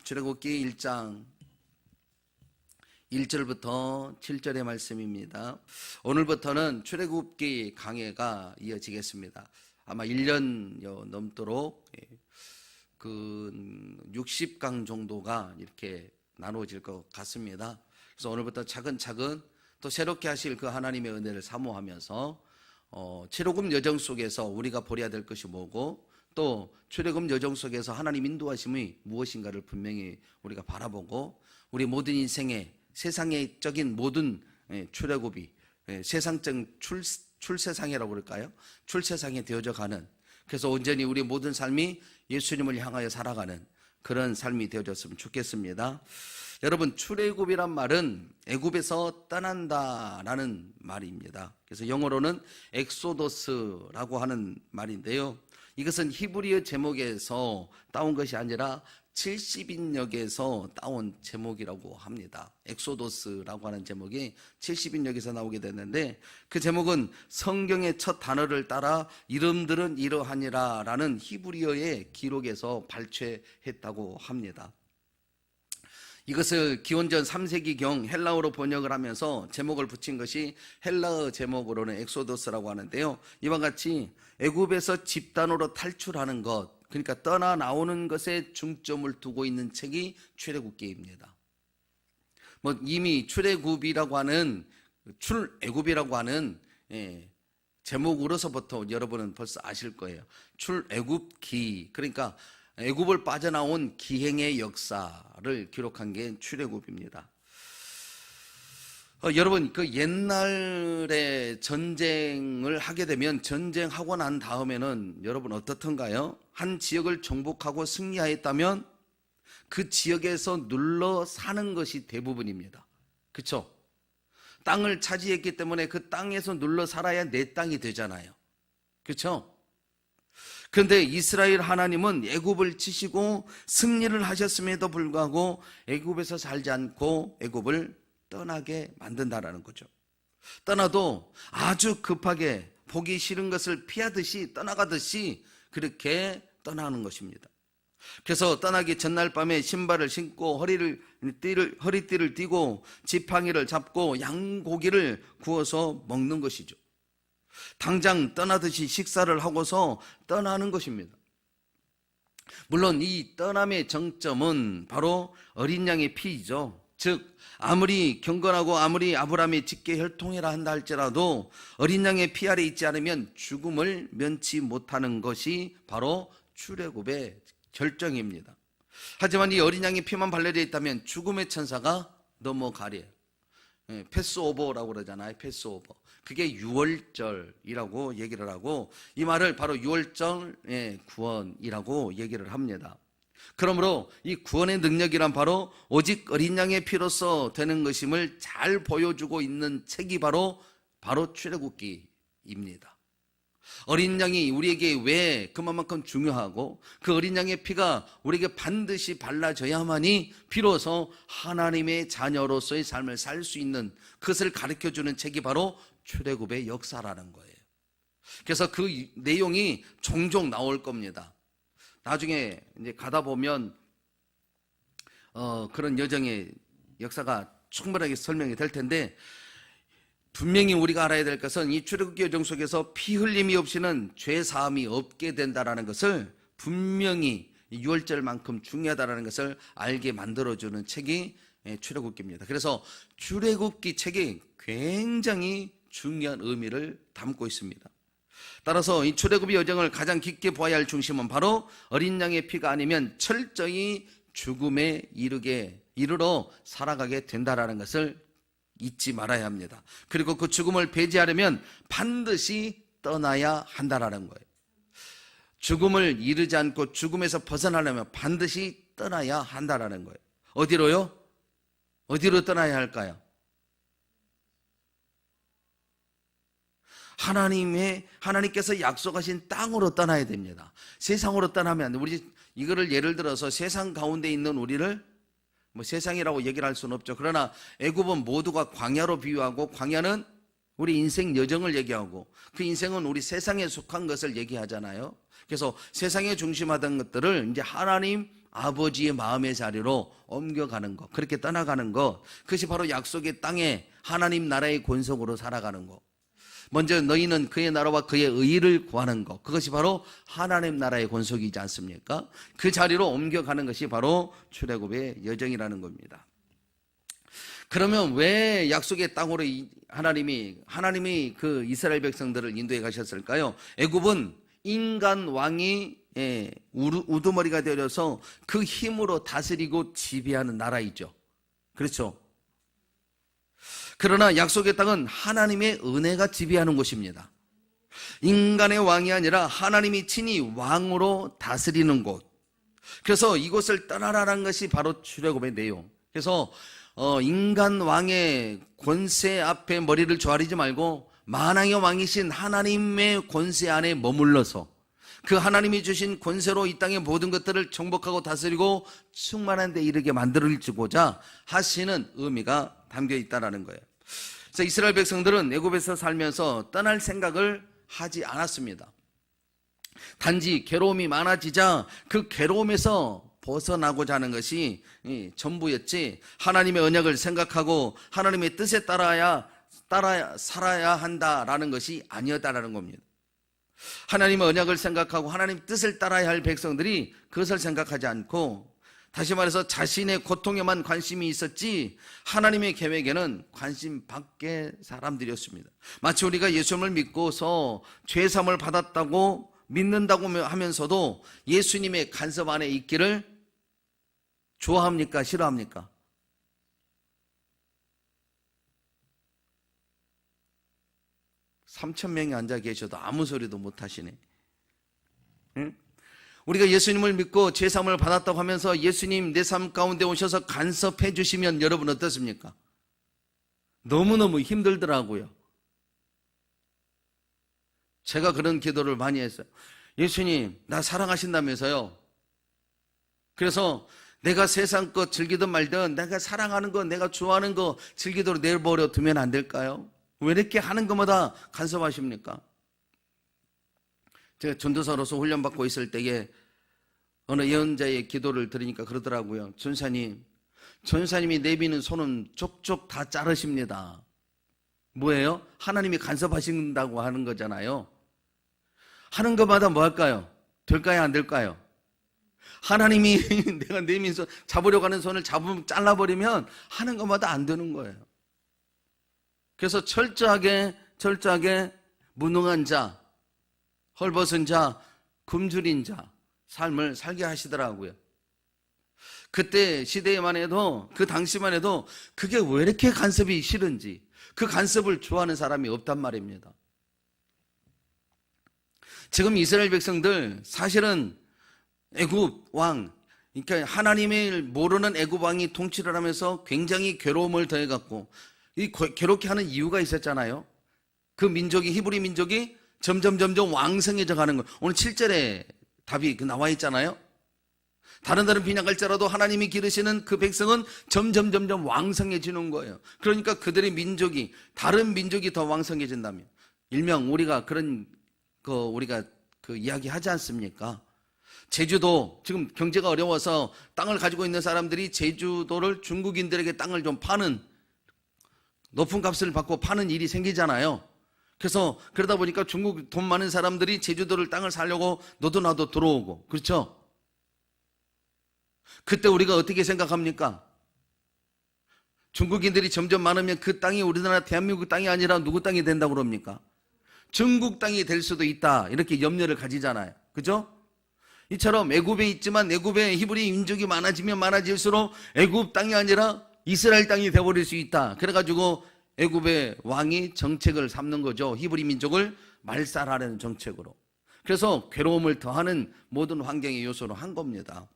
출애굽기 1장 1절부터 7절의 말씀입니다. 오늘부터는 출애굽기 강해가 이어지겠습니다. 아마 1년 넘도록 그 60강 정도가 이렇게 나누어질 것 같습니다. 그래서 오늘부터 차근차근 또 새롭게 하실 그 하나님의 은혜를 사모하면서 출애굽 여정 속에서 우리가 보려야 될 것이 뭐고, 또 출애굽 여정 속에서 하나님 인도하심이 무엇인가를 분명히 우리가 바라보고, 우리 모든 인생의 세상적인 모든 출애굽이 세상적 출세상이라고 그럴까요? 출세상에 되어져 가는, 그래서 온전히 우리 모든 삶이 예수님을 향하여 살아가는 그런 삶이 되어졌으면 좋겠습니다. 여러분, 출애굽이란 말은 애굽에서 떠난다라는 말입니다. 그래서 영어로는 엑소더스라고 하는 말인데요, 이것은 히브리어 제목에서 따온 것이 아니라 70인역에서 따온 제목이라고 합니다. 엑소더스라고 하는 제목이 70인역에서 나오게 됐는데, 그 제목은 성경의 첫 단어를 따라 이름들은 이러하니라 라는 히브리어의 기록에서 발췌했다고 합니다. 이것을 기원전 3세기경 헬라어로 번역을 하면서 제목을 붙인 것이 헬라어 제목으로는 엑소더스라고 하는데요, 이와 같이 애굽에서 집단으로 탈출하는 것, 그러니까 떠나 나오는 것에 중점을 두고 있는 책이 출애굽기입니다. 이미 출애굽이라고 하는 제목으로서부터 여러분은 벌써 아실 거예요. 출애굽기, 그러니까 애굽을 빠져나온 기행의 역사를 기록한 게 출애굽입니다. 여러분, 그 옛날에 전쟁을 하게 되면, 전쟁하고 난 다음에는 여러분 어떻던가요? 한 지역을 정복하고 승리하였다면 그 지역에서 눌러 사는 것이 대부분입니다. 그렇죠? 땅을 차지했기 때문에 그 땅에서 눌러 살아야 내 땅이 되잖아요. 그렇죠? 그런데 이스라엘 하나님은 애굽을 치시고 승리를 하셨음에도 불구하고 애굽에서 살지 않고 애굽을 떠나게 만든다라는 거죠. 떠나도 아주 급하게 보기 싫은 것을 피하듯이 떠나가듯이 그렇게 떠나는 것입니다. 그래서 떠나기 전날 밤에 신발을 신고 허리띠를 띠고 지팡이를 잡고 양고기를 구워서 먹는 것이죠. 당장 떠나듯이 식사를 하고서 떠나는 것입니다. 물론 이 떠남의 정점은 바로 어린 양의 피이죠. 즉, 아무리 경건하고 아무리 아브라함의 직계 혈통이라 한다 할지라도 어린 양의 피 아래 있지 않으면 죽음을 면치 못하는 것이 바로 출애굽의 결정입니다. 하지만 이 어린 양의 피만 발려져 있다면 죽음의 천사가 넘어가려. 패스오버라고 그러잖아요. 패스오버. 그게 유월절이라고 얘기를 하고, 이 말을 바로 유월절 구원이라고 얘기를 합니다. 그러므로 이 구원의 능력이란 바로 오직 어린 양의 피로서 되는 것임을 잘 보여주고 있는 책이 바로 출애굽기입니다. 어린 양이 우리에게 왜 그만큼 중요하고, 그 어린 양의 피가 우리에게 반드시 발라져야만이 비로소 하나님의 자녀로서의 삶을 살 수 있는, 그것을 가르쳐주는 책이 바로 출애굽의 역사라는 거예요. 그래서 그 내용이 종종 나올 겁니다. 나중에 이제 가다 보면 그런 여정의 역사가 충분하게 설명이 될 텐데, 분명히 우리가 알아야 될 것은 이 출애굽기 여정 속에서 피 흘림이 없이는 죄 사함이 없게 된다라는 것을, 분명히 유월절만큼 중요하다라는 것을 알게 만들어주는 책이 출애굽기입니다. 그래서 출애굽기 책이 굉장히 중요한 의미를 담고 있습니다. 따라서 이 출애굽의 여정을 가장 깊게 보아야 할 중심은 바로 어린 양의 피가 아니면 철저히 죽음에 이르러 살아가게 된다라는 것을 잊지 말아야 합니다. 그리고 그 죽음을 배제하려면 반드시 떠나야 한다라는 거예요. 죽음을 이르지 않고 죽음에서 벗어나려면 반드시 떠나야 한다라는 거예요. 어디로요? 어디로 떠나야 할까요? 하나님께서 약속하신 땅으로 떠나야 됩니다. 세상으로 떠나면 안 돼. 우리 이거를 예를 들어서 세상 가운데 있는 우리를 세상이라고 얘기를 할 수는 없죠. 그러나 애굽은 모두가 광야로 비유하고, 광야는 우리 인생 여정을 얘기하고, 그 인생은 우리 세상에 속한 것을 얘기하잖아요. 그래서 세상에 중심하던 것들을 이제 하나님 아버지의 마음의 자리로 옮겨가는 것, 그렇게 떠나가는 것, 그것이 바로 약속의 땅에 하나님 나라의 권속으로 살아가는 것. 먼저 너희는 그의 나라와 그의 의를 구하는 것, 그것이 바로 하나님 나라의 권속이지 않습니까? 그 자리로 옮겨가는 것이 바로 출애굽의 여정이라는 겁니다. 그러면 왜 약속의 땅으로 하나님이 그 이스라엘 백성들을 인도해 가셨을까요? 애굽은 인간 왕이 우두머리가 되어서 그 힘으로 다스리고 지배하는 나라이죠. 그렇죠? 그러나 약속의 땅은 하나님의 은혜가 지배하는 곳입니다. 인간의 왕이 아니라 하나님이 친히 왕으로 다스리는 곳. 그래서 이곳을 떠나라는 것이 바로 출애굽의 내용. 그래서 인간 왕의 권세 앞에 머리를 조아리지 말고 만왕의 왕이신 하나님의 권세 안에 머물러서 그 하나님이 주신 권세로 이 땅의 모든 것들을 정복하고 다스리고 충만한 데 이르게 만들어주고자 하시는 의미가 담겨 있다는 거예요. 그래서 이스라엘 백성들은 애굽에서 살면서 떠날 생각을 하지 않았습니다. 단지 괴로움이 많아지자 그 괴로움에서 벗어나고자 하는 것이 전부였지, 하나님의 언약을 생각하고 하나님의 뜻에 따라 살아야 한다라는 것이 아니었다라는 겁니다. 하나님의 언약을 생각하고 하나님 뜻을 따라야 할 백성들이 그것을 생각하지 않고, 다시 말해서 자신의 고통에만 관심이 있었지 하나님의 계획에는 관심 밖의 사람들이었습니다. 마치 우리가 예수님을 믿고서 죄사함을 받았다고 믿는다고 하면서도 예수님의 간섭 안에 있기를 좋아합니까? 싫어합니까? (3,000 명이) 앉아 계셔도 아무 소리도 못 하시네. 응? 우리가 예수님을 믿고 죄사함을 받았다고 하면서 예수님 내 삶 가운데 오셔서 간섭해 주시면 여러분 어떻습니까? 너무너무 힘들더라고요. 제가 그런 기도를 많이 했어요. 예수님, 나 사랑하신다면서요. 그래서 내가 세상 것 즐기든 말든 내가 사랑하는 거, 내가 좋아하는 거 즐기도록 내버려 두면 안 될까요? 왜 이렇게 하는 것마다 간섭하십니까? 제가 전도사로서 훈련받고 있을 때에 어느 예언자의 기도를 들으니까 그러더라고요. 전사님이 내미는 손은 족족 다 자르십니다. 뭐예요? 하나님이 간섭하신다고 하는 거잖아요. 하는 것마다 뭐 할까요? 될까요? 안 될까요? 하나님이 내가 내민 손, 잡으려고 하는 손을 잡으면 잘라버리면 하는 것마다 안 되는 거예요. 그래서 철저하게 무능한 자, 헐벗은 자, 굶주린 자 삶을 살게 하시더라고요. 그때 시대에만 해도, 그 당시만 해도 그게 왜 이렇게 간섭이 싫은지, 그 간섭을 좋아하는 사람이 없단 말입니다. 지금 이스라엘 백성들 사실은 애굽 왕, 그러니까 하나님을 모르는 애굽 왕이 통치를 하면서 굉장히 괴로움을 더해갖고, 이 괴롭게 하는 이유가 있었잖아요. 그 민족이, 히브리 민족이 점점 왕성해져 가는 거예요. 오늘 7절에 답이 나와 있잖아요. 다른 빈약할지라도 하나님이 기르시는 그 백성은 점점 왕성해지는 거예요. 그러니까 그들의 민족이, 다른 민족이 더 왕성해진다면, 일명 우리가 우리가 이야기 하지 않습니까? 제주도 지금 경제가 어려워서 땅을 가지고 있는 사람들이 제주도를 중국인들에게 땅을 좀 파는, 높은 값을 받고 파는 일이 생기잖아요. 그래서 그러다 보니까 중국 돈 많은 사람들이 제주도를 땅을 사려고 너도 나도 들어오고, 그렇죠? 그때 우리가 어떻게 생각합니까? 중국인들이 점점 많으면 그 땅이 우리나라 대한민국 땅이 아니라 누구 땅이 된다고 그럽니까? 중국 땅이 될 수도 있다, 이렇게 염려를 가지잖아요. 그죠? 이처럼 애굽에 있지만 애굽에 히브리 민족이 많아지면 많아질수록 애굽 땅이 아니라 이스라엘 땅이 되어버릴 수 있다. 그래가지고 애굽의 왕이 정책을 삼는 거죠. 히브리 민족을 말살하려는 정책으로. 그래서 괴로움을 더하는 모든 환경의 요소로 한 겁니다.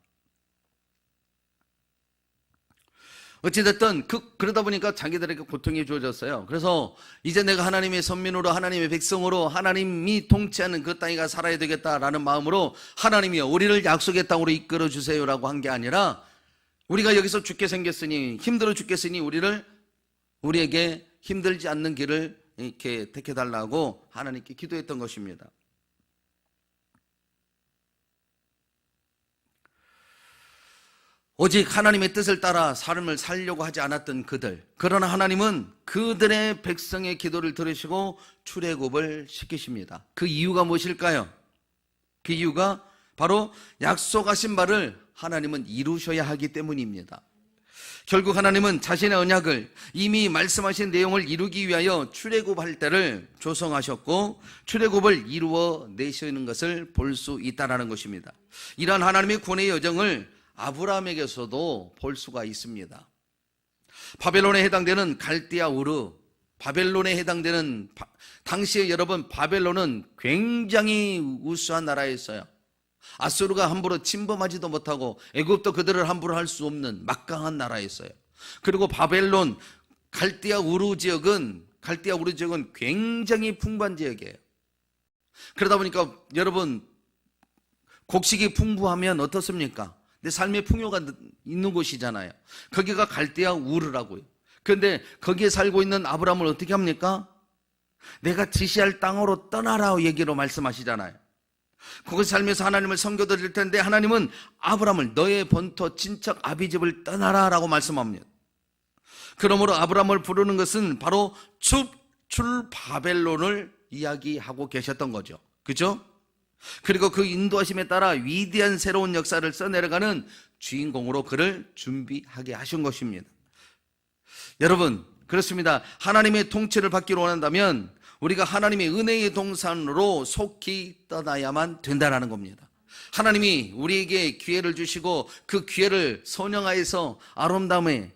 어찌됐든 그러다 보니까 자기들에게 고통이 주어졌어요. 그래서 이제 내가 하나님의 선민으로, 하나님의 백성으로, 하나님이 통치하는 그 땅에 가 살아야 되겠다라는 마음으로 하나님이여 우리를 약속의 땅으로 이끌어 주세요라고 한 게 아니라, 우리가 여기서 죽게 생겼으니, 힘들어 죽겠으니 우리에게 힘들지 않는 길을 이렇게 택해달라고 하나님께 기도했던 것입니다. 오직 하나님의 뜻을 따라 삶을 살려고 하지 않았던 그들. 그러나 하나님은 그들의 백성의 기도를 들으시고 출애굽을 시키십니다. 그 이유가 무엇일까요? 그 이유가 바로 약속하신 바를 하나님은 이루셔야 하기 때문입니다. 결국 하나님은 자신의 언약을, 이미 말씀하신 내용을 이루기 위하여 출애굽할 때를 조성하셨고 출애굽을 이루어 내시는 것을 볼 수 있다는 것입니다. 이러한 하나님의 구원의 여정을 아브라함에게서도 볼 수가 있습니다. 바벨론에 해당되는 갈대아 우르, 바벨론에 해당되는 당시에 여러분 바벨론은 굉장히 우수한 나라였어요. 아수르가 함부로 침범하지도 못하고 애굽도 그들을 함부로 할 수 없는 막강한 나라였어요. 그리고 바벨론 갈대아 우르 지역은 굉장히 풍부한 지역이에요. 그러다 보니까 여러분 곡식이 풍부하면 어떻습니까? 내 삶의 풍요가 있는 곳이잖아요. 거기가 갈대아 우르라고요. 그런데 거기에 살고 있는 아브라함을 어떻게 합니까? 내가 지시할 땅으로 떠나라 얘기로 말씀하시잖아요. 거기 살면서 하나님을 섬겨드릴 텐데 하나님은 아브라함을 너의 본토 친척 아비집을 떠나라 라고 말씀합니다. 그러므로 아브라함을 부르는 것은 바로 출 바벨론을 이야기하고 계셨던 거죠. 그죠? 그리고 그 인도하심에 따라 위대한 새로운 역사를 써내려가는 주인공으로 그를 준비하게 하신 것입니다. 여러분, 그렇습니다. 하나님의 통치를 받기를 원한다면 우리가 하나님의 은혜의 동산으로 속히 떠나야만 된다는 겁니다. 하나님이 우리에게 기회를 주시고 그 기회를 선영하여서 아름다움의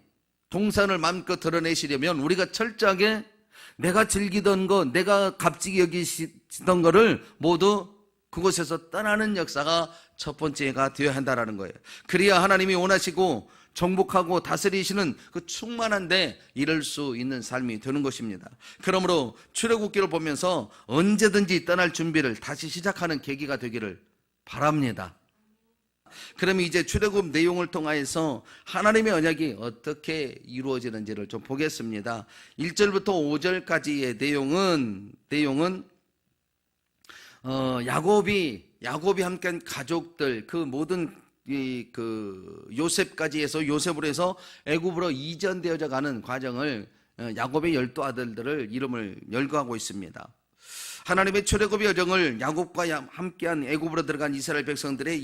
동산을 마음껏 드러내시려면 우리가 철저하게 내가 즐기던 것, 내가 값지게 여기시던 것을 모두 그곳에서 떠나는 역사가 첫 번째가 되어야 한다는 거예요. 그래야 하나님이 원하시고 정복하고 다스리시는 그 충만한데 이룰 수 있는 삶이 되는 것입니다. 그러므로 출애굽기를 보면서 언제든지 떠날 준비를 다시 시작하는 계기가 되기를 바랍니다. 그러면 이제 출애굽 내용을 통하여서 하나님의 언약이 어떻게 이루어지는지를 좀 보겠습니다. 1절부터 5절까지의 내용은 야곱이 함께한 가족들, 그 모든 요셉까지 해서 요셉으로 해서 애굽으로 이전되어져 가는 과정을 야곱의 12아들들을 이름을 열거하고 있습니다. 하나님의 출애굽의 여정을 야곱과 함께한 애굽으로 들어간 이스라엘 백성들의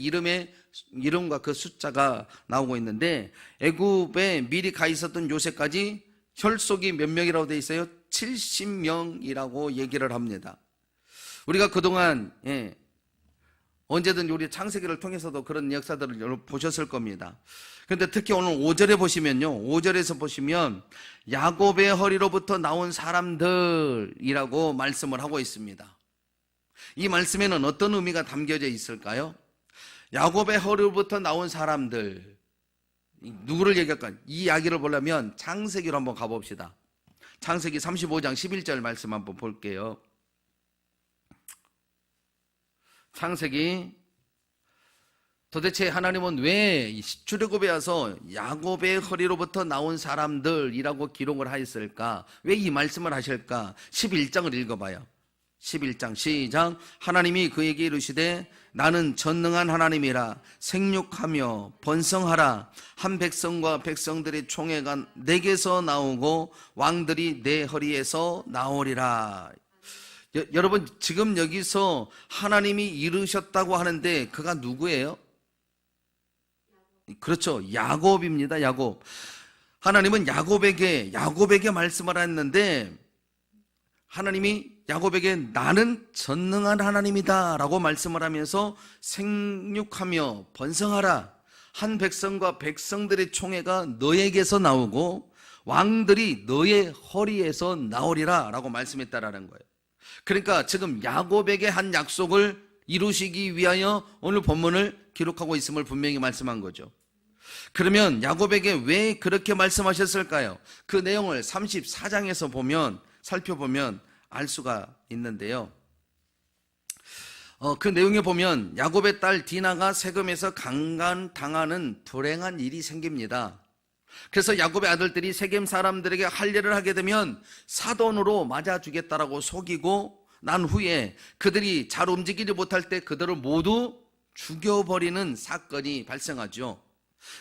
이름과 그 숫자가 나오고 있는데 애굽에 미리 가 있었던 요셉까지 혈속이 몇 명이라고 되어 있어요? 70명이라고 얘기를 합니다. 우리가 그동안 언제든 우리 창세기를 통해서도 그런 역사들을 보셨을 겁니다. 그런데 특히 오늘 5절에 보시면요, 5절에서 보시면 야곱의 허리로부터 나온 사람들이라고 말씀을 하고 있습니다. 이 말씀에는 어떤 의미가 담겨져 있을까요? 야곱의 허리로부터 나온 사람들, 누구를 얘기할까요? 이 이야기를 보려면 창세기로 한번 가봅시다. 창세기 35장 11절 말씀 한번 볼게요. 창세기, 도대체 하나님은 왜 출애굽에 와서 야곱의 허리로부터 나온 사람들이라고 기록을 하였을까? 왜 이 말씀을 하실까? 11장을 읽어봐요. 11장 시작. 하나님이 그에게 이르시되 나는 전능한 하나님이라 생육하며 번성하라. 한 백성과 백성들의 총회가 내게서 나오고 왕들이 내 허리에서 나오리라. 여러분, 지금 여기서 하나님이 이루셨다고 하는데 그가 누구예요? 그렇죠, 야곱입니다. 야곱. 하나님은 야곱에게 말씀을 했는데 하나님이 야곱에게 나는 전능한 하나님이다 라고 말씀을 하면서 생육하며 번성하라. 한 백성과 백성들의 총회가 너에게서 나오고 왕들이 너의 허리에서 나오리라 라고 말씀했다라는 거예요. 그러니까 지금 야곱에게 한 약속을 이루시기 위하여 오늘 본문을 기록하고 있음을 분명히 말씀한 거죠. 그러면 야곱에게 왜 그렇게 말씀하셨을까요? 그 내용을 34장에서 살펴보면 알 수가 있는데요. 그 내용에 보면 야곱의 딸 디나가 세겜에서 강간당하는 불행한 일이 생깁니다. 그래서 야곱의 아들들이 세겜 사람들에게 할례를 하게 되면 사돈으로 맞아주겠다라고 속이고 난 후에 그들이 잘 움직이지 못할 때 그들을 모두 죽여버리는 사건이 발생하죠.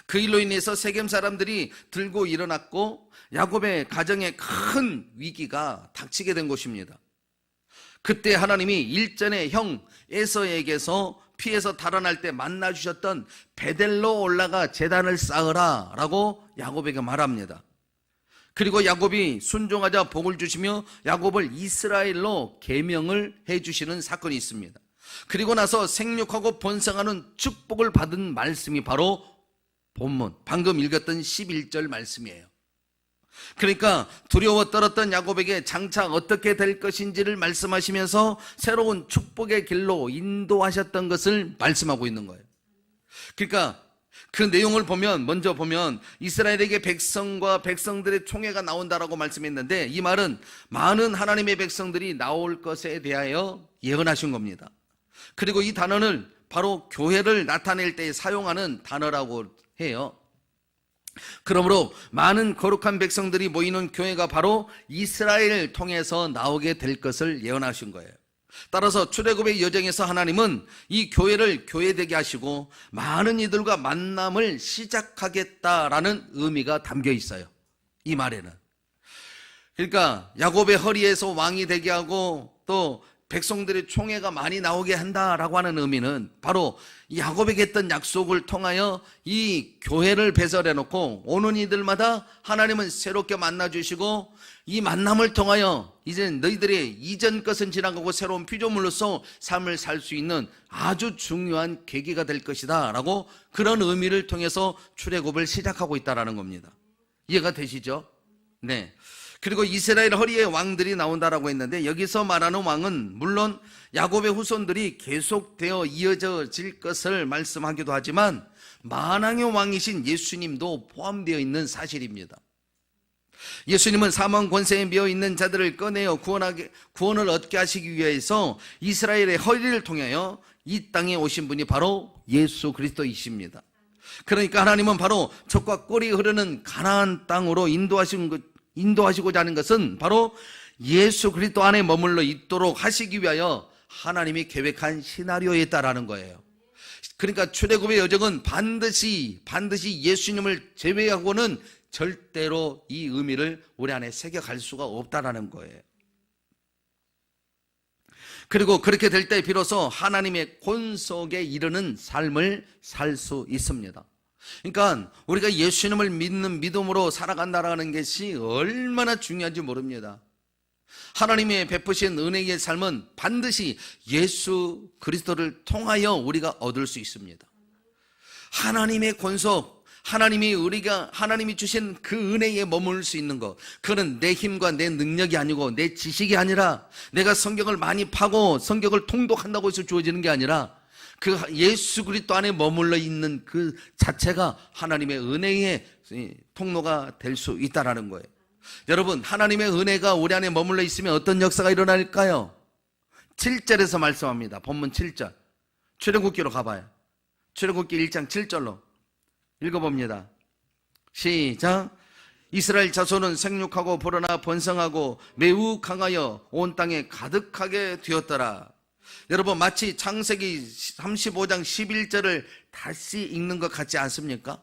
그 일로 인해서 세겜 사람들이 들고 일어났고 야곱의 가정에 큰 위기가 닥치게 된 것입니다. 그때 하나님이 일전에 형 에서에게서 피해서 달아날 때 만나 주셨던 베델로 올라가 제단을 쌓으라 라고 야곱에게 말합니다. 그리고 야곱이 순종하자 복을 주시며 야곱을 이스라엘로 계명을 해주시는 사건이 있습니다. 그리고 나서 생육하고 번성하는 축복을 받은 말씀이 바로 본문, 방금 읽었던 11절 말씀이에요. 그러니까 두려워 떨었던 야곱에게 장차 어떻게 될 것인지를 말씀하시면서 새로운 축복의 길로 인도하셨던 것을 말씀하고 있는 거예요. 그러니까 그 내용을 보면, 먼저 보면 이스라엘에게 백성과 백성들의 총회가 나온다라고 말씀했는데, 이 말은 많은 하나님의 백성들이 나올 것에 대하여 예언하신 겁니다. 그리고 이 단어는 바로 교회를 나타낼 때 사용하는 단어라고 해요. 그러므로 많은 거룩한 백성들이 모이는 교회가 바로 이스라엘을 통해서 나오게 될 것을 예언하신 거예요. 따라서 출애굽의 여정에서 하나님은 이 교회를 교회되게 하시고 많은 이들과 만남을 시작하겠다라는 의미가 담겨 있어요, 이 말에는. 그러니까 야곱의 허리에서 왕이 되게 하고 또 백성들의 총회가 많이 나오게 한다라고 하는 의미는 바로 야곱에게 했던 약속을 통하여 이 교회를 배설해 놓고 오는 이들마다 하나님은 새롭게 만나주시고 이 만남을 통하여 이제 너희들의 이전 것은 지나가고 새로운 피조물로서 삶을 살 수 있는 아주 중요한 계기가 될 것이다 라고, 그런 의미를 통해서 출애굽을 시작하고 있다는 겁니다. 이해가 되시죠? 네. 그리고 이스라엘 허리에 왕들이 나온다라고 했는데, 여기서 말하는 왕은 물론 야곱의 후손들이 계속되어 이어질 것을 말씀하기도 하지만 만왕의 왕이신 예수님도 포함되어 있는 사실입니다. 예수님은 사망 권세에 매여 있는 자들을 꺼내어 구원을 얻게 하시기 위해서 이스라엘의 허리를 통하여 이 땅에 오신 분이 바로 예수 그리스도이십니다. 그러니까 하나님은 바로 젖과 꿀이 흐르는 가나안 땅으로 인도하시고자 하는 것은 바로 예수 그리스도 안에 머물러 있도록 하시기 위하여 하나님이 계획한 시나리오였다라는 거예요. 그러니까 출애굽의 여정은 반드시 예수님을 제외하고는 절대로 이 의미를 우리 안에 새겨갈 수가 없다라는 거예요. 그리고 그렇게 될 때 비로소 하나님의 권속에 이르는 삶을 살 수 있습니다. 그러니까 우리가 예수님을 믿는 믿음으로 살아간다는 것이 얼마나 중요한지 모릅니다. 하나님의 베푸신 은혜의 삶은 반드시 예수 그리스도를 통하여 우리가 얻을 수 있습니다. 하나님의 권속, 하나님이 주신 그 은혜에 머물 수 있는 것, 그는 내 힘과 내 능력이 아니고 내 지식이 아니라, 내가 성경을 많이 파고 성경을 통독한다고 해서 주어지는 게 아니라 그 예수 그리스도 안에 머물러 있는 그 자체가 하나님의 은혜의 통로가 될 수 있다는 거예요. 여러분, 하나님의 은혜가 우리 안에 머물러 있으면 어떤 역사가 일어날까요? 7절에서 말씀합니다. 본문 7절. 출애굽기로 가봐요. 출애굽기 1장 7절로 읽어봅니다. 시작. 이스라엘 자손은 생육하고 불어나 번성하고 매우 강하여 온 땅에 가득하게 되었더라. 여러분, 마치 창세기 35장 11절을 다시 읽는 것 같지 않습니까?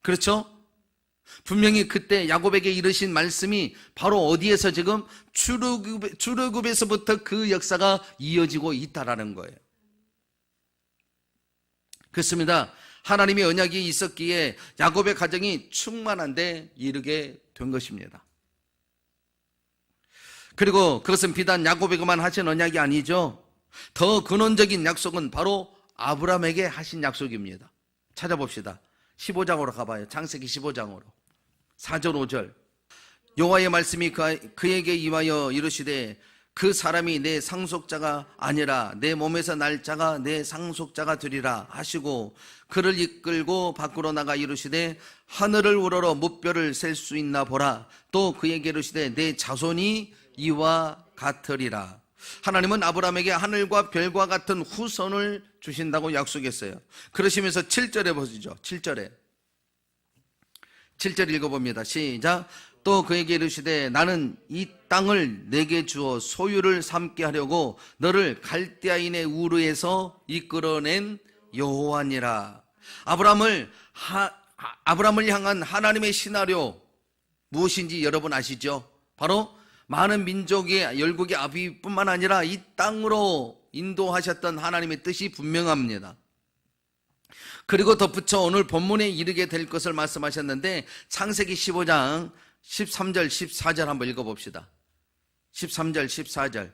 그렇죠? 분명히 그때 야곱에게 이르신 말씀이 바로 어디에서 지금 출애굽에서부터 그 역사가 이어지고 있다라는 거예요. 그렇습니다. 하나님의 언약이 있었기에 야곱의 가정이 충만한데 이르게 된 것입니다. 그리고 그것은 비단 야곱에게만 하신 언약이 아니죠. 더 근원적인 약속은 바로 아브라함에게 하신 약속입니다. 찾아봅시다. 15장으로 가봐요. 창세기 15장으로 4절 5절. 여호와의 말씀이 그에게 임하여 이르시되 그 사람이 내 상속자가 아니라 내 몸에서 날 자가 내 상속자가 되리라 하시고 그를 이끌고 밖으로 나가 이르시되 하늘을 우러러 무뼈를 셀 수 있나 보라. 또 그에게 이르시되 내 자손이 이와 같으리라. 하나님은 아브라함에게 하늘과 별과 같은 후손을 주신다고 약속했어요. 그러시면서 7절에 보시죠. 7절 읽어봅니다. 시작. 또 그에게 이르시되 나는 이 땅을 내게 주어 소유를 삼게 하려고 너를 갈대아인의 우르에서 이끌어낸 여호와니라. 아브라함을 아브라함을 향한 하나님의 시나리오 무엇인지 여러분 아시죠? 바로 많은 민족의 열국의 아비뿐만 아니라 이 땅으로 인도하셨던 하나님의 뜻이 분명합니다. 그리고 덧붙여 오늘 본문에 이르게 될 것을 말씀하셨는데 창세기 15장 13절 14절 한번 읽어봅시다. 13절 14절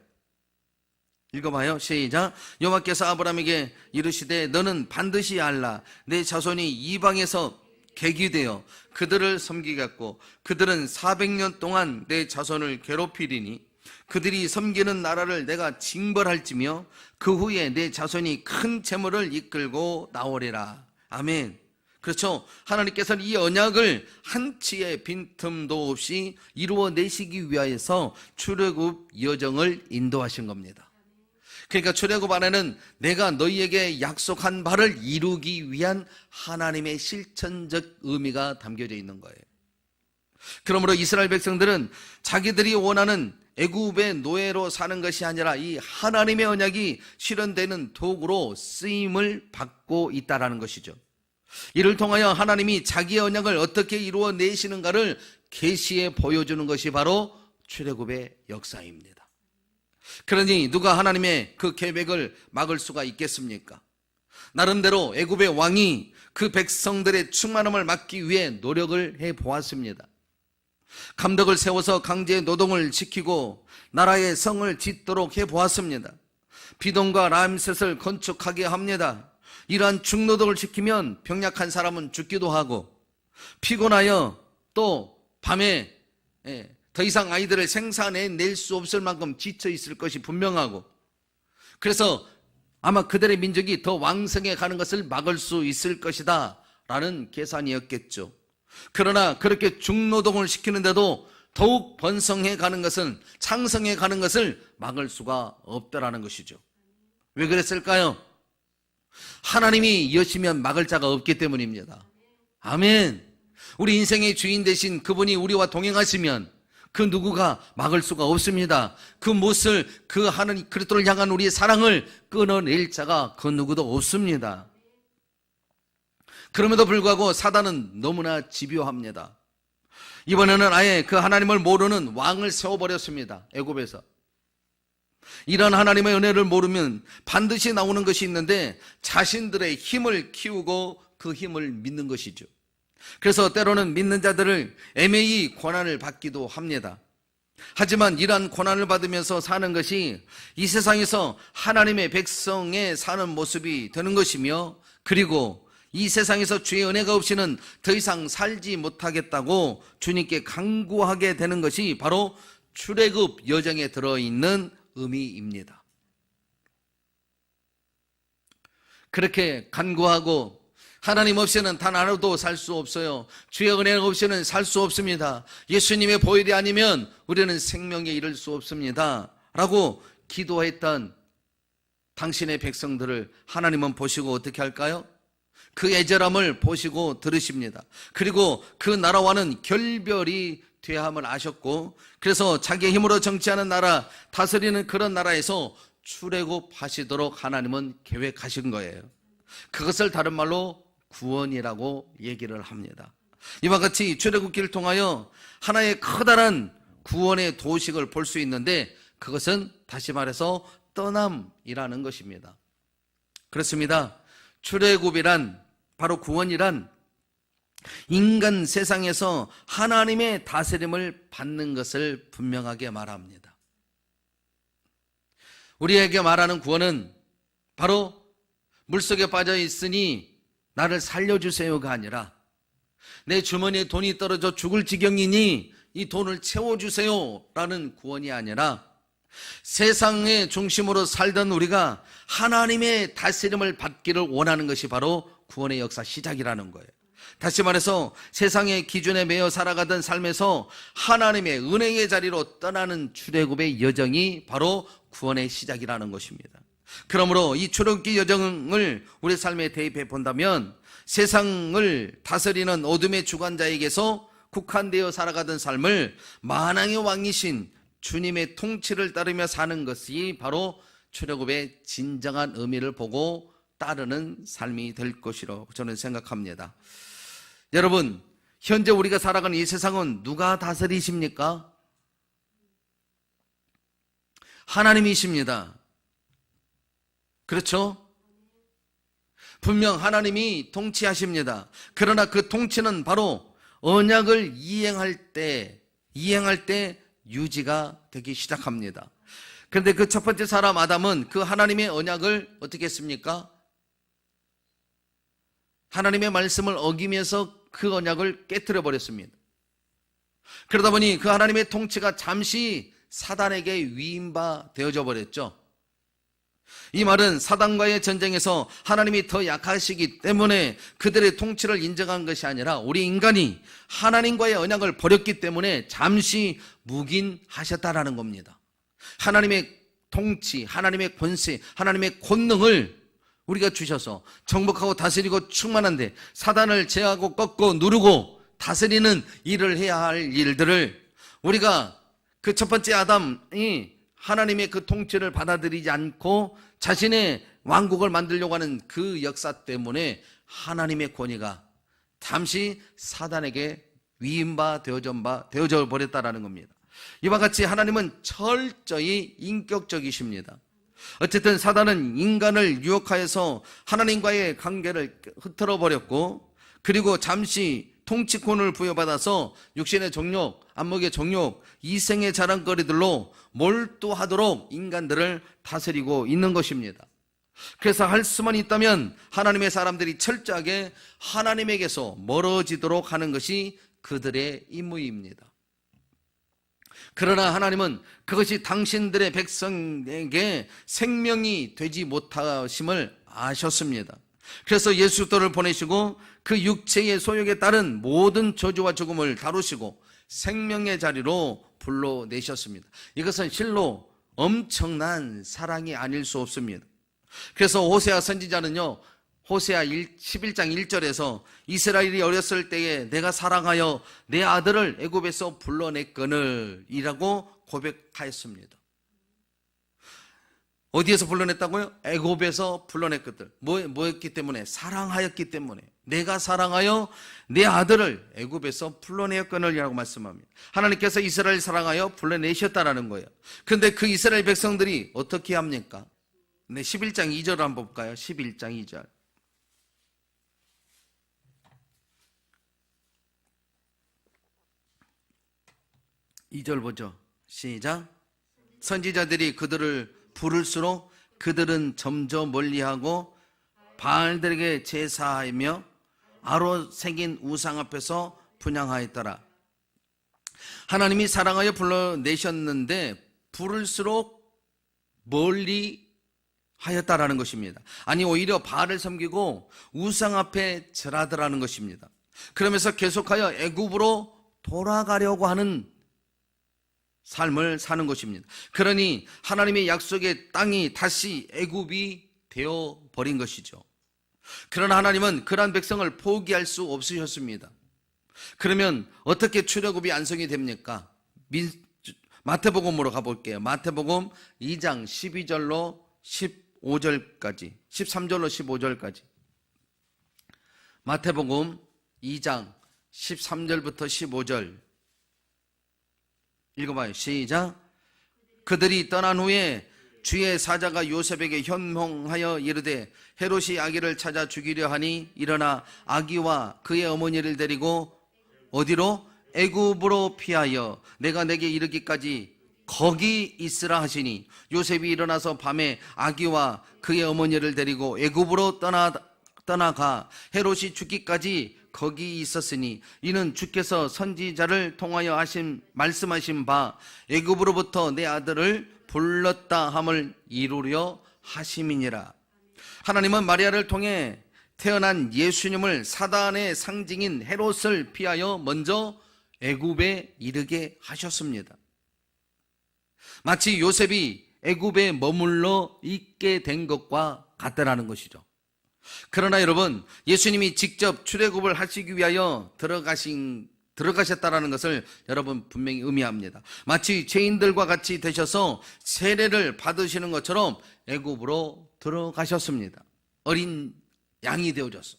읽어봐요. 시작. 여호와께서 아브라함에게 이르시되 너는 반드시 알라. 내 자손이 이방에서 객이 되어 그들을 섬기겠고 그들은 400년 동안 내 자손을 괴롭히리니 그들이 섬기는 나라를 내가 징벌할지며 그 후에 내 자손이 큰 재물을 이끌고 나오리라. 아멘. 그렇죠. 하나님께서는 이 언약을 한치의 빈틈도 없이 이루어내시기 위하여서 출애굽 여정을 인도하신 겁니다. 그러니까 출애굽 안에는 내가 너희에게 약속한 바를 이루기 위한 하나님의 실천적 의미가 담겨져 있는 거예요. 그러므로 이스라엘 백성들은 자기들이 원하는 애굽의 노예로 사는 것이 아니라 이 하나님의 언약이 실현되는 도구로 쓰임을 받고 있다라는 것이죠. 이를 통하여 하나님이 자기의 언약을 어떻게 이루어내시는가를 계시해 보여주는 것이 바로 출애굽의 역사입니다. 그러니 누가 하나님의 그 계획을 막을 수가 있겠습니까? 나름대로 애굽의 왕이 그 백성들의 충만함을 막기 위해 노력을 해보았습니다. 감독을 세워서 강제 노동을 시키고 나라의 성을 짓도록 해보았습니다. 비동과 람셋을 건축하게 합니다. 이러한 중노동을 시키면 병약한 사람은 죽기도 하고 피곤하여 또 밤에 더 이상 아이들을 생산해낼 수 없을 만큼 지쳐 있을 것이 분명하고, 그래서 아마 그들의 민족이 더 왕성해 가는 것을 막을 수 있을 것이다 라는 계산이었겠죠. 그러나 그렇게 중노동을 시키는데도 더욱 번성해 가는 것은, 창성해 가는 것을 막을 수가 없다라는 것이죠. 왜 그랬을까요? 하나님이 여시면 막을 자가 없기 때문입니다. 아멘. 우리 인생의 주인 되신 그분이 우리와 동행하시면 그 누구가 막을 수가 없습니다. 그 못을, 그 하나님 그리스도를 향한 우리의 사랑을 끊어낼 자가 그 누구도 없습니다. 그럼에도 불구하고 사단은 너무나 집요합니다. 이번에는 아예 그 하나님을 모르는 왕을 세워버렸습니다. 애굽에서. 이런 하나님의 은혜를 모르면 반드시 나오는 것이 있는데 자신들의 힘을 키우고 그 힘을 믿는 것이죠. 그래서 때로는 믿는 자들을 애매히 고난을 받기도 합니다. 하지만 이러한 고난을 받으면서 사는 것이 이 세상에서 하나님의 백성의 사는 모습이 되는 것이며, 그리고 이 세상에서 주의 은혜가 없이는 더 이상 살지 못하겠다고 주님께 간구하게 되는 것이 바로 출애굽 여정에 들어있는 의미입니다. 그렇게 간구하고 하나님 없이는 단 하루도 살 수 없어요. 주의 은혜 없이는 살 수 없습니다. 예수님의 보혈이 아니면 우리는 생명에 이를 수 없습니다 라고 기도했던 당신의 백성들을 하나님은 보시고 어떻게 할까요? 그 애절함을 보시고 들으십니다. 그리고 그 나라와는 결별이 돼야 함을 아셨고, 그래서 자기의 힘으로 정치하는 나라, 다스리는 그런 나라에서 출애굽하시도록 하나님은 계획하신 거예요. 그것을 다른 말로 구원이라고 얘기를 합니다. 이와 같이 출애굽기를 통하여 하나의 커다란 구원의 도식을 볼 수 있는데, 그것은 다시 말해서 떠남이라는 것입니다. 그렇습니다. 출애굽이란, 바로 구원이란 인간 세상에서 하나님의 다스림을 받는 것을 분명하게 말합니다. 우리에게 말하는 구원은 바로 물속에 빠져 있으니 나를 살려주세요가 아니라, 내 주머니에 돈이 떨어져 죽을 지경이니 이 돈을 채워주세요 라는 구원이 아니라, 세상의 중심으로 살던 우리가 하나님의 다스림을 받기를 원하는 것이 바로 구원의 역사 시작이라는 거예요. 다시 말해서 세상의 기준에 매여 살아가던 삶에서 하나님의 은혜의 자리로 떠나는 출애굽의 여정이 바로 구원의 시작이라는 것입니다. 그러므로 이 출애굽기 여정을 우리 삶에 대입해 본다면, 세상을 다스리는 어둠의 주관자에게서 국한되어 살아가던 삶을 만왕의 왕이신 주님의 통치를 따르며 사는 것이 바로 출애굽의 진정한 의미를 보고 따르는 삶이 될 것이라고 저는 생각합니다. 여러분, 현재 우리가 살아가는 이 세상은 누가 다스리십니까? 하나님이십니다. 그렇죠? 분명 하나님이 통치하십니다. 그러나 그 통치는 바로 언약을 이행할 때 유지가 되기 시작합니다. 그런데 그 첫 번째 사람 아담은 그 하나님의 언약을 어떻게 했습니까? 하나님의 말씀을 어기면서 그 언약을 깨뜨려 버렸습니다. 그러다 보니 그 하나님의 통치가 잠시 사단에게 위임바 되어져 버렸죠. 이 말은 사단과의 전쟁에서 하나님이 더 약하시기 때문에 그들의 통치를 인정한 것이 아니라 우리 인간이 하나님과의 언약을 버렸기 때문에 잠시 묵인하셨다라는 겁니다. 하나님의 통치, 하나님의 권세, 하나님의 권능을 우리가 주셔서 정복하고 다스리고 충만한데 사단을 제하고 꺾고 누르고 다스리는 일을 해야 할 일들을 우리가 그 첫 번째 아담이 하나님의 그 통치를 받아들이지 않고 자신의 왕국을 만들려고 하는 그 역사 때문에 하나님의 권위가 잠시 사단에게 위임바 되어져 버렸다라는 겁니다. 이와 같이 하나님은 철저히 인격적이십니다. 어쨌든 사단은 인간을 유혹하여서 하나님과의 관계를 흐트러 버렸고, 그리고 잠시 통치권을 부여받아서 육신의 정욕, 안목의 정욕, 이생의 자랑거리들로 몰두하도록 인간들을 다스리고 있는 것입니다. 그래서 할 수만 있다면 하나님의 사람들이 철저하게 하나님에게서 멀어지도록 하는 것이 그들의 임무입니다. 그러나 하나님은 그것이 당신들의 백성에게 생명이 되지 못하심을 아셨습니다. 그래서 예수 그리스도를 보내시고 그 육체의 소욕에 따른 모든 저주와 죽음을 다루시고 생명의 자리로 불러내셨습니다. 이것은 실로 엄청난 사랑이 아닐 수 없습니다. 그래서 호세아 선지자는요, 호세아 11장 1절에서 이스라엘이 어렸을 때에 내가 사랑하여 내 아들을 애굽에서 불러냈거늘 이라고 고백하였습니다. 어디에서 불러냈다고요? 애굽에서 불러냈거든. 뭐였기 때문에? 사랑하였기 때문에. 내가 사랑하여 내 아들을 애굽에서 불러내었거늘 이라고 말씀합니다. 하나님께서 이스라엘 사랑하여 불러내셨다라는 거예요. 그런데 그 이스라엘 백성들이 어떻게 합니까? 네, 11장 2절을 한번 볼까요? 11장 2절. 이 절 보죠. 시작. 선지자들이 그들을 부를수록 그들은 점점 멀리하고 바알들에게 제사하며 아로 새긴 우상 앞에서 분향하였더라. 하나님이 사랑하여 불러내셨는데 부를수록 멀리 하였다라는 것입니다. 아니, 오히려 바알을 섬기고 우상 앞에 절하더라는 것입니다. 그러면서 계속하여 애굽으로 돌아가려고 하는 삶을 사는 것입니다. 그러니 하나님의 약속의 땅이 다시 애굽이 되어버린 것이죠. 그러나 하나님은 그러한 백성을 포기할 수 없으셨습니다. 그러면 어떻게 출애굽이 완성이 됩니까? 마태복음으로 가볼게요. 마태복음 2장 12절로 15절까지 13절로 15절까지 마태복음 2장 13절부터 15절 읽어봐요. 시작. 그들이 떠난 후에 주의 사자가 요셉에게 현몽하여 이르되 헤롯이 아기를 찾아 죽이려 하니 일어나 아기와 그의 어머니를 데리고 어디로? 애굽으로 피하여 내가 내게 이르기까지 거기 있으라 하시니 요셉이 일어나서 밤에 아기와 그의 어머니를 데리고 애굽으로 떠나가 헤롯이 죽기까지 거기 있었으니 이는 주께서 선지자를 통하여 말씀하신 바 애굽으로부터 내 아들을 불렀다 함을 이루려 하심이니라. 하나님은 마리아를 통해 태어난 예수님을 사단의 상징인 헤롯을 피하여 먼저 애굽에 이르게 하셨습니다. 마치 요셉이 애굽에 머물러 있게 된 것과 같다라는 것이죠. 그러나 여러분, 예수님이 직접 출애굽을 하시기 위하여 들어가셨다라는 것을 여러분 분명히 의미합니다. 마치 죄인들과 같이 되셔서 세례를 받으시는 것처럼 애굽으로 들어가셨습니다. 어린 양이 되어져서.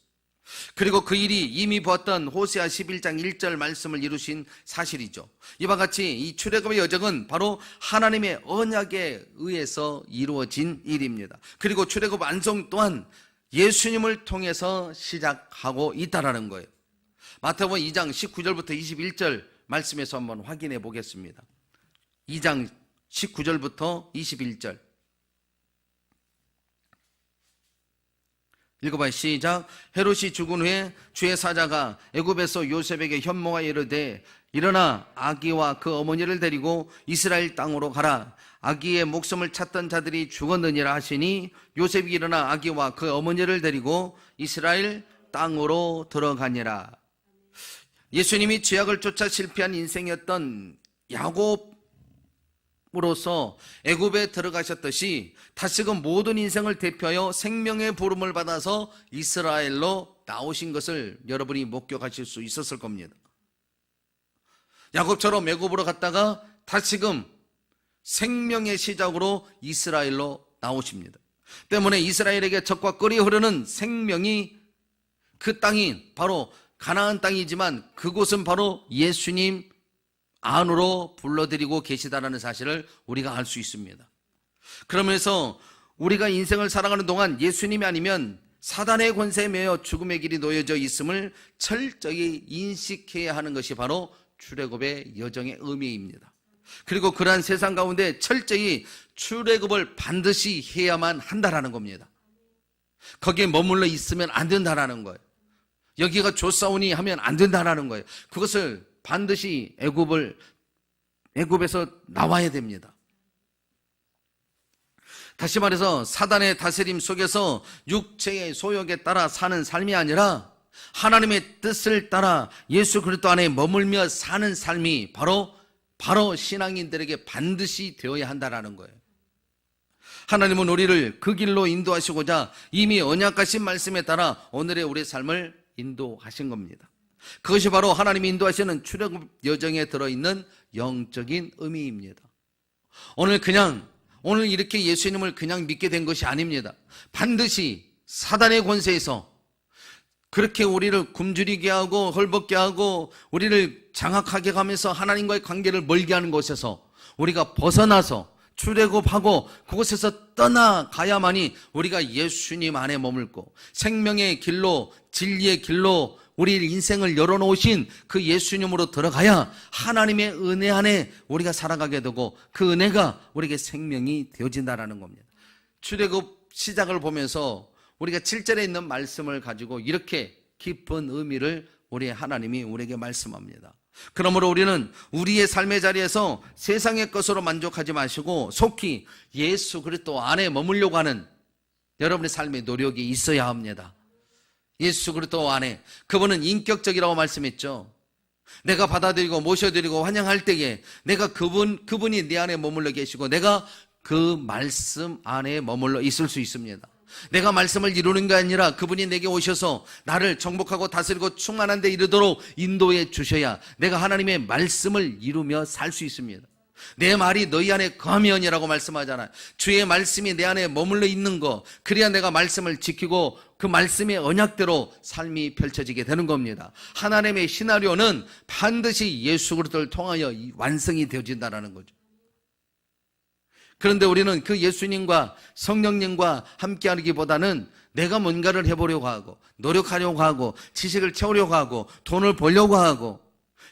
그리고 그 일이 이미 보았던 호세아 11장 1절 말씀을 이루신 사실이죠. 이와 같이 이 출애굽의 여정은 바로 하나님의 언약에 의해서 이루어진 일입니다. 그리고 출애굽 완성 또한 예수님을 통해서 시작하고 있다라는 거예요. 마태복음 2장 19절부터 21절 말씀에서 한번 확인해 보겠습니다. 2장 19절부터 21절 읽어봐요. 시작. 헤롯이 죽은 후에 주의 사자가 애굽에서 요셉에게 현몽하여 이르되 일어나 아기와 그 어머니를 데리고 이스라엘 땅으로 가라. 아기의 목숨을 찾던 자들이 죽었느니라 하시니 요셉이 일어나 아기와 그 어머니를 데리고 이스라엘 땅으로 들어가니라. 예수님이 죄악을 쫓아 실패한 인생이었던 야곱으로서 애굽에 들어가셨듯이 다시금 모든 인생을 대표하여 생명의 부름을 받아서 이스라엘로 나오신 것을 여러분이 목격하실 수 있었을 겁니다. 야곱처럼 애굽으로 갔다가 다시금 생명의 시작으로 이스라엘로 나오십니다. 때문에 이스라엘에게 젖과 꿀이 흐르는 생명이 그 땅이 바로 가나안 땅이지만 그곳은 바로 예수님 안으로 불러들이고 계시다라는 사실을 우리가 알 수 있습니다. 그러면서 우리가 인생을 살아가는 동안 예수님이 아니면 사단의 권세에 매여 죽음의 길이 놓여져 있음을 철저히 인식해야 하는 것이 바로 출애굽의 여정의 의미입니다. 그리고 그러한 세상 가운데 철저히 출애굽을 반드시 해야만 한다라는 겁니다. 거기에 머물러 있으면 안 된다라는 거예요. 여기가 좋사오니 하면 안 된다라는 거예요. 그것을 반드시 애굽에서 나와야 됩니다. 다시 말해서 사단의 다스림 속에서 육체의 소욕에 따라 사는 삶이 아니라 하나님의 뜻을 따라 예수 그리스도 안에 머물며 사는 삶이 바로 신앙인들에게 반드시 되어야 한다라는 거예요. 하나님은 우리를 그 길로 인도하시고자 이미 언약하신 말씀에 따라 오늘의 우리의 삶을 인도하신 겁니다. 그것이 바로 하나님이 인도하시는 출애굽 여정에 들어있는 영적인 의미입니다. 오늘 이렇게 예수님을 그냥 믿게 된 것이 아닙니다. 반드시 사단의 권세에서 그렇게 우리를 굶주리게 하고 헐벗게 하고 우리를 장악하게 가면서 하나님과의 관계를 멀게 하는 곳에서 우리가 벗어나서 출애굽하고 그곳에서 떠나가야만이 우리가 예수님 안에 머물고 생명의 길로 진리의 길로 우리 인생을 열어놓으신 그 예수님으로 들어가야 하나님의 은혜 안에 우리가 살아가게 되고 그 은혜가 우리에게 생명이 되어진다라는 겁니다. 출애굽 시작을 보면서 우리가 7절에 있는 말씀을 가지고 이렇게 깊은 의미를 우리 하나님이 우리에게 말씀합니다. 그러므로 우리는 우리의 삶의 자리에서 세상의 것으로 만족하지 마시고 속히 예수 그리스도 안에 머물려고 하는 여러분의 삶의 노력이 있어야 합니다. 예수 그리스도 안에 그분은 인격적이라고 말씀했죠. 내가 받아들이고 모셔드리고 환영할 때에 내가 그분이 내 안에 머물러 계시고 내가 그 말씀 안에 머물러 있을 수 있습니다. 내가 말씀을 이루는 게 아니라 그분이 내게 오셔서 나를 정복하고 다스리고 충만한 데 이르도록 인도해 주셔야 내가 하나님의 말씀을 이루며 살 수 있습니다. 내 말이 너희 안에 거하면이라고 말씀하잖아요. 주의 말씀이 내 안에 머물러 있는 거, 그래야 내가 말씀을 지키고 그 말씀의 언약대로 삶이 펼쳐지게 되는 겁니다. 하나님의 시나리오는 반드시 예수 그리스도를 통하여 완성이 되어진다는 거죠. 그런데 우리는 그 예수님과 성령님과 함께하기보다는 내가 뭔가를 해보려고 하고 노력하려고 하고 지식을 채우려고 하고 돈을 벌려고 하고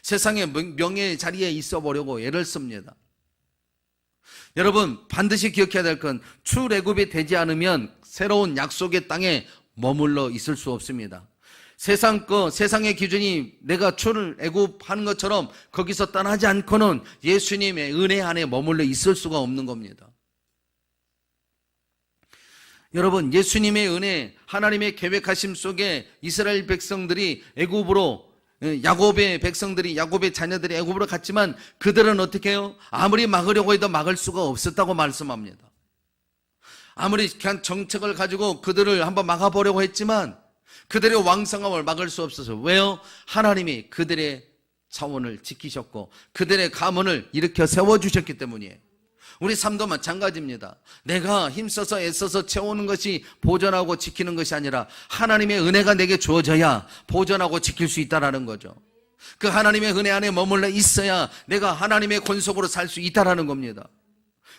세상의 명예의 자리에 있어 보려고 애를 씁니다. 여러분 반드시 기억해야 될 건 출애굽이 되지 않으면 새로운 약속의 땅에 머물러 있을 수 없습니다. 세상의 기준이 내가 출애굽하는 것처럼 거기서 떠나지 않고는 예수님의 은혜 안에 머물러 있을 수가 없는 겁니다. 여러분 예수님의 은혜, 하나님의 계획하심 속에 이스라엘 백성들이 애굽으로 야곱의 자녀들이 애굽으로 갔지만 그들은 어떻게 해요? 아무리 막으려고 해도 막을 수가 없었다고 말씀합니다. 아무리 그냥 정책을 가지고 그들을 한번 막아보려고 했지만 그들의 왕성함을 막을 수 없어서. 왜요? 하나님이 그들의 차원을 지키셨고 그들의 가문을 일으켜 세워주셨기 때문이에요. 우리 삶도 마찬가지입니다. 내가 힘써서 애써서 채우는 것이 보존하고 지키는 것이 아니라 하나님의 은혜가 내게 주어져야 보존하고 지킬 수 있다는 거죠. 그 하나님의 은혜 안에 머물러 있어야 내가 하나님의 권속으로 살 수 있다는 겁니다.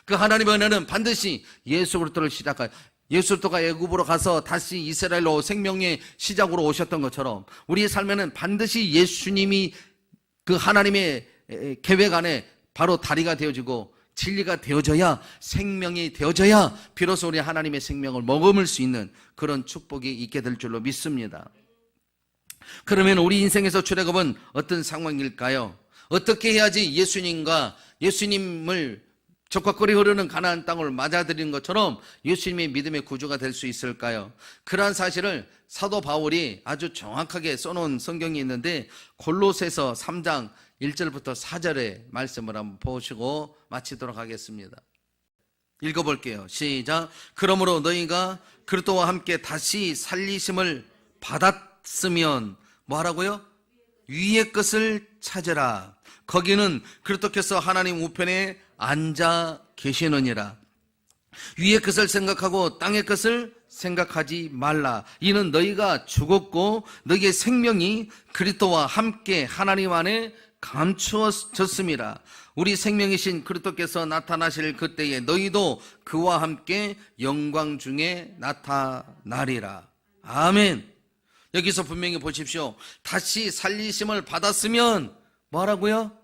그 하나님의 은혜는 반드시 예수 그리스도를 시작하여 예수 그리스도가 애굽으로 가서 다시 이스라엘로 생명의 시작으로 오셨던 것처럼 우리의 삶에는 반드시 예수님이 그 하나님의 계획 안에 바로 다리가 되어지고 진리가 되어져야, 생명이 되어져야 비로소 우리 하나님의 생명을 머금을 수 있는 그런 축복이 있게 될 줄로 믿습니다. 그러면 우리 인생에서 출애굽은 어떤 상황일까요? 어떻게 해야지 예수님을 적과 꿀이 흐르는 가나안 땅을 맞아들이는 것처럼 예수님의 믿음의 구주가 될 수 있을까요? 그러한 사실을 사도 바울이 아주 정확하게 써놓은 성경이 있는데 골로새서 3장 1절부터 4절의 말씀을 한번 보시고 마치도록 하겠습니다. 읽어볼게요. 시작. 그러므로 너희가 그리스도와 함께 다시 살리심을 받았으면 뭐하라고요? 위의 것을 찾으라. 거기는 그리스도께서 하나님 우편에 앉아 계시느니라. 위의 것을 생각하고 땅의 것을 생각하지 말라. 이는 너희가 죽었고 너희의 생명이 그리스도와 함께 하나님 안에 감추어졌음이라. 우리 생명이신 그리스도께서 나타나실 그때에 너희도 그와 함께 영광 중에 나타나리라. 아멘. 여기서 분명히 보십시오. 다시 살리심을 받았으면 뭐라고요?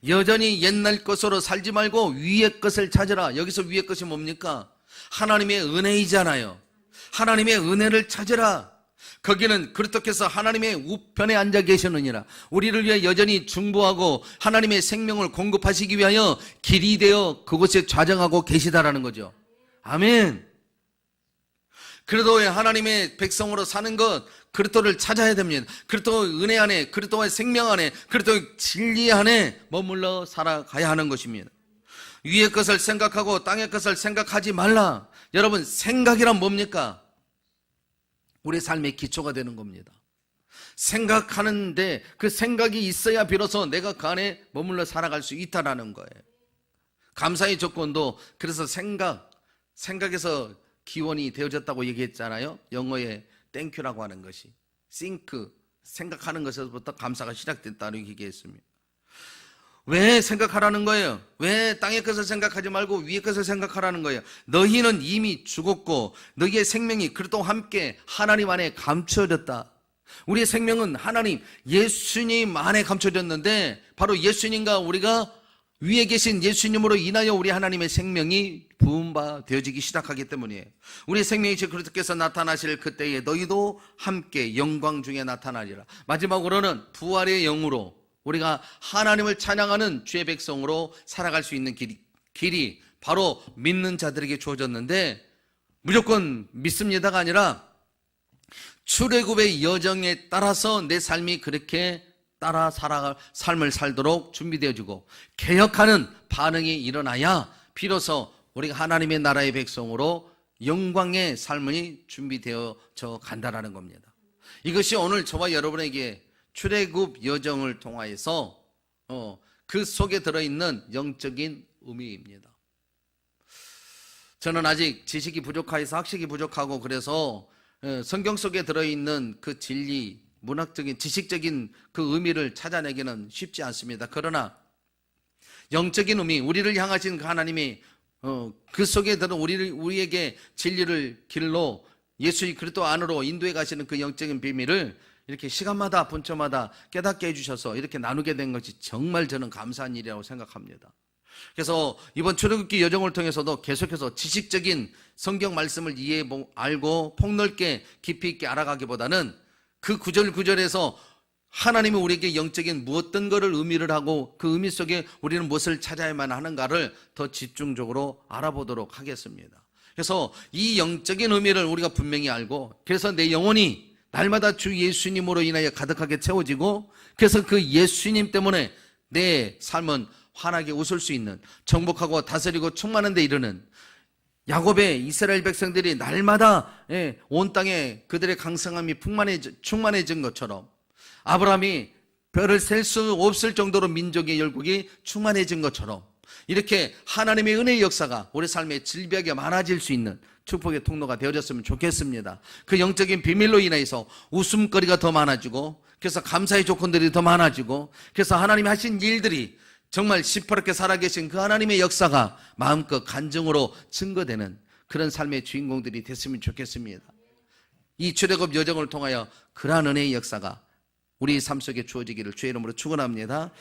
여전히 옛날 것으로 살지 말고 위의 것을 찾으라. 여기서 위의 것이 뭡니까? 하나님의 은혜이잖아요. 하나님의 은혜를 찾으라. 거기는 그리스도께서 하나님의 우편에 앉아 계시느니라. 우리를 위해 여전히 중보하고 하나님의 생명을 공급하시기 위하여 길이 되어 그곳에 좌정하고 계시다라는 거죠. 아멘. 그리스도의 하나님의 백성으로 사는 것, 그리스도를 찾아야 됩니다. 그리스도의 은혜 안에, 그리스도의 생명 안에, 그리스도의 진리 안에 머물러 살아가야 하는 것입니다. 위의 것을 생각하고 땅의 것을 생각하지 말라. 여러분, 생각이란 뭡니까? 우리 삶의 기초가 되는 겁니다. 생각하는데 그 생각이 있어야 비로소 내가 그 안에 머물러 살아갈 수 있다는 거예요. 감사의 조건도 그래서 생각에서 기원이 되어졌다고 얘기했잖아요. 영어에 땡큐라고 하는 것이 think, 생각하는 것에서부터 감사가 시작됐다고 얘기했습니다. 왜 생각하라는 거예요? 왜 땅의 것을 생각하지 말고 위의 것을 생각하라는 거예요? 너희는 이미 죽었고 너희의 생명이 그리스도와 함께 하나님 안에 감춰졌다. 우리의 생명은 하나님, 예수님 안에 감춰졌는데 바로 예수님과 우리가 위에 계신 예수님으로 인하여 우리 하나님의 생명이 부음바 되어지기 시작하기 때문이에요. 우리 생명이신 그리스도께서 나타나실 그때에 너희도 함께 영광 중에 나타나리라. 마지막으로는 부활의 영으로 우리가 하나님을 찬양하는 주의 백성으로 살아갈 수 있는 길이 바로 믿는 자들에게 주어졌는데 무조건 믿습니다가 아니라 출애굽의 여정에 따라서 내 삶이 그렇게 따라 살아갈 삶을 살도록 준비되어지고 개혁하는 반응이 일어나야 비로소 우리가 하나님의 나라의 백성으로 영광의 삶이 준비되어져 간다라는 겁니다. 이것이 오늘 저와 여러분에게 출애굽 여정을 통하여서 그 속에 들어있는 영적인 의미입니다. 저는 아직 지식이 부족해서 학식이 부족하고 그래서 성경 속에 들어있는 그 진리, 문학적인, 지식적인 그 의미를 찾아내기는 쉽지 않습니다. 그러나 영적인 의미, 우리를 향하신 그 하나님이 그 속에 들어 우리에게 진리를 길로 예수 그리스도 안으로 인도해 가시는 그 영적인 비밀을 이렇게 시간마다 분초마다 깨닫게 해주셔서 이렇게 나누게 된 것이 정말 저는 감사한 일이라고 생각합니다. 그래서 이번 출애굽기 여정을 통해서도 계속해서 지식적인 성경 말씀을 알고 폭넓게 깊이 있게 알아가기보다는 그 구절구절에서 하나님이 우리에게 영적인 무엇든 것을 의미를 하고 그 의미 속에 우리는 무엇을 찾아야만 하는가를 더 집중적으로 알아보도록 하겠습니다. 그래서 이 영적인 의미를 우리가 분명히 알고 그래서 내 영혼이 날마다 주 예수님으로 인하여 가득하게 채워지고 그래서 그 예수님 때문에 내 삶은 환하게 웃을 수 있는 정복하고 다스리고 충만한 데 이르는 야곱의 이스라엘 백성들이 날마다 온 땅에 그들의 강성함이 충만해진 것처럼 아브라함이 별을 셀 수 없을 정도로 민족의 열국이 충만해진 것처럼 이렇게 하나님의 은혜의 역사가 우리 삶에 질비하게 많아질 수 있는 축복의 통로가 되어졌으면 좋겠습니다. 그 영적인 비밀로 인해서 웃음거리가 더 많아지고, 그래서 감사의 조건들이 더 많아지고, 그래서 하나님이 하신 일들이 정말 시퍼렇게 살아계신 그 하나님의 역사가 마음껏 간증으로 증거되는 그런 삶의 주인공들이 됐으면 좋겠습니다. 이 출애굽 여정을 통하여 그러한 은혜의 역사가 우리 삶 속에 주어지기를 주의 이름으로 축원합니다.